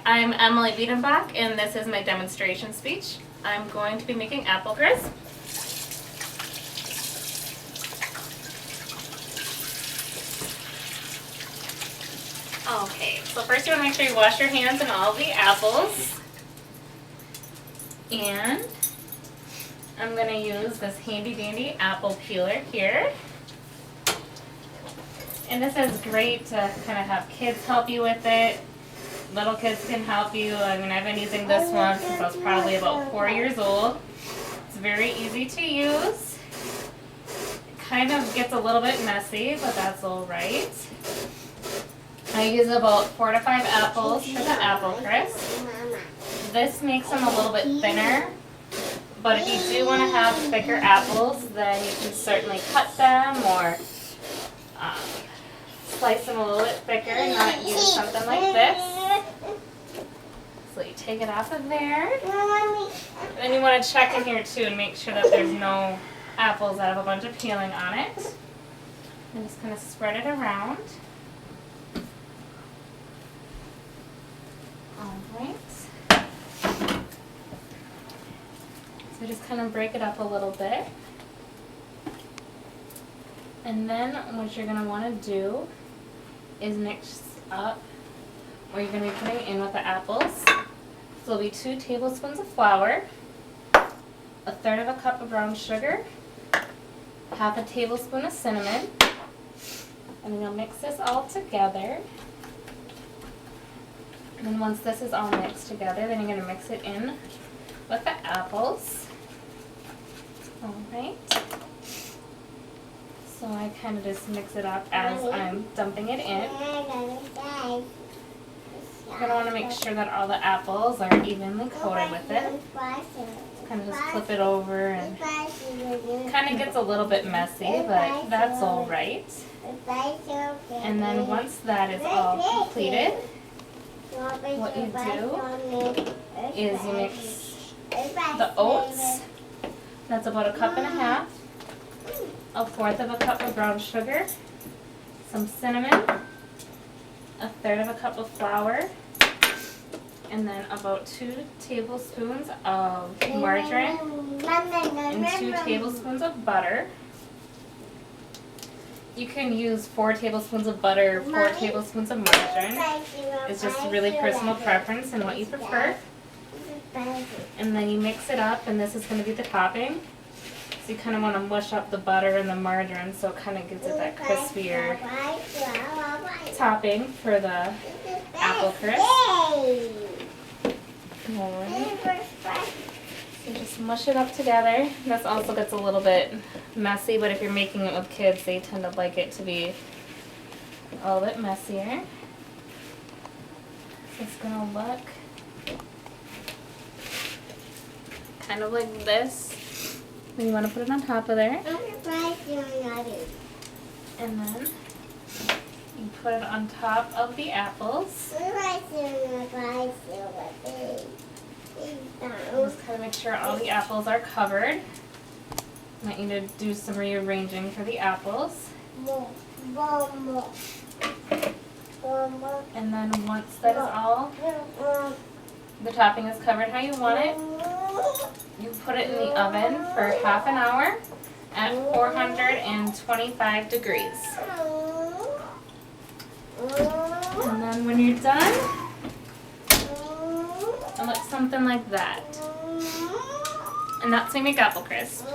I'm Emily Wiedenbach, and this is my demonstration speech. I'm going to be making apple crisp. Okay, so first you want to make sure you wash your hands and all the apples. And I'm going to use this handy dandy apple peeler here. And this is great to kind of have kids help you with it. Little kids can help you. I mean, I've been using this one since I was probably about 4 years old. It's very easy to use. It kind of gets a little bit messy, but that's all right. I use about 4 to 5 apples for the apple crisp. This makes them a little bit thinner, but if you do want to have thicker apples, then you can certainly cut them or slice them a little bit thicker and not use something like this. So you take it off of there. Then you want to check in here too and make sure that there's no apples that have a bunch of peeling on it. And just kind of spread it around. Alright. So just kind of break it up a little bit. And then what you're going to want to do is mix up what you're going to be putting in with the apples. So it'll be 2 tablespoons of flour, 1/3 of a cup of brown sugar, 1/2 tablespoon of cinnamon, and then you'll mix this all together. And then once this is all mixed together, then you're going to mix it in with the apples. Alright. So I kind of just mix it up as I'm dumping it in. You're going to want to make sure that all the apples are evenly coated with it. Kind of just flip it over and kind of gets a little bit messy, but that's all right. And then once that is all completed, what you do is you mix the oats. That's about 1.5 cups. 1/4 of a cup of brown sugar, some cinnamon, 1/3 of a cup of flour, and then about 2 tablespoons of margarine and 2 tablespoons of butter. You can use 4 tablespoons of butter, 4 tablespoons of margarine. It's just really personal preference and what you prefer. And then you mix it up, and this is going to be the topping. So you kind of want to mush up the butter and the margarine so it kind of gives it that crispier topping for the apple crisp. Alright. So just mush it up together. This also gets a little bit messy, but if you're making it with kids, they tend to like it to be a little bit messier. So it's going to look kind of like this. Then you want to put it on top of there. And then you put it on top of the apples. Just kind of make sure all the apples are covered. I want you to do some rearranging for the apples. And then once that is all, the topping is covered how you want it, you put it in the oven for ½ an hour at 425 degrees. And then when you're done, it looks something like that. And that's how you make apple crisp.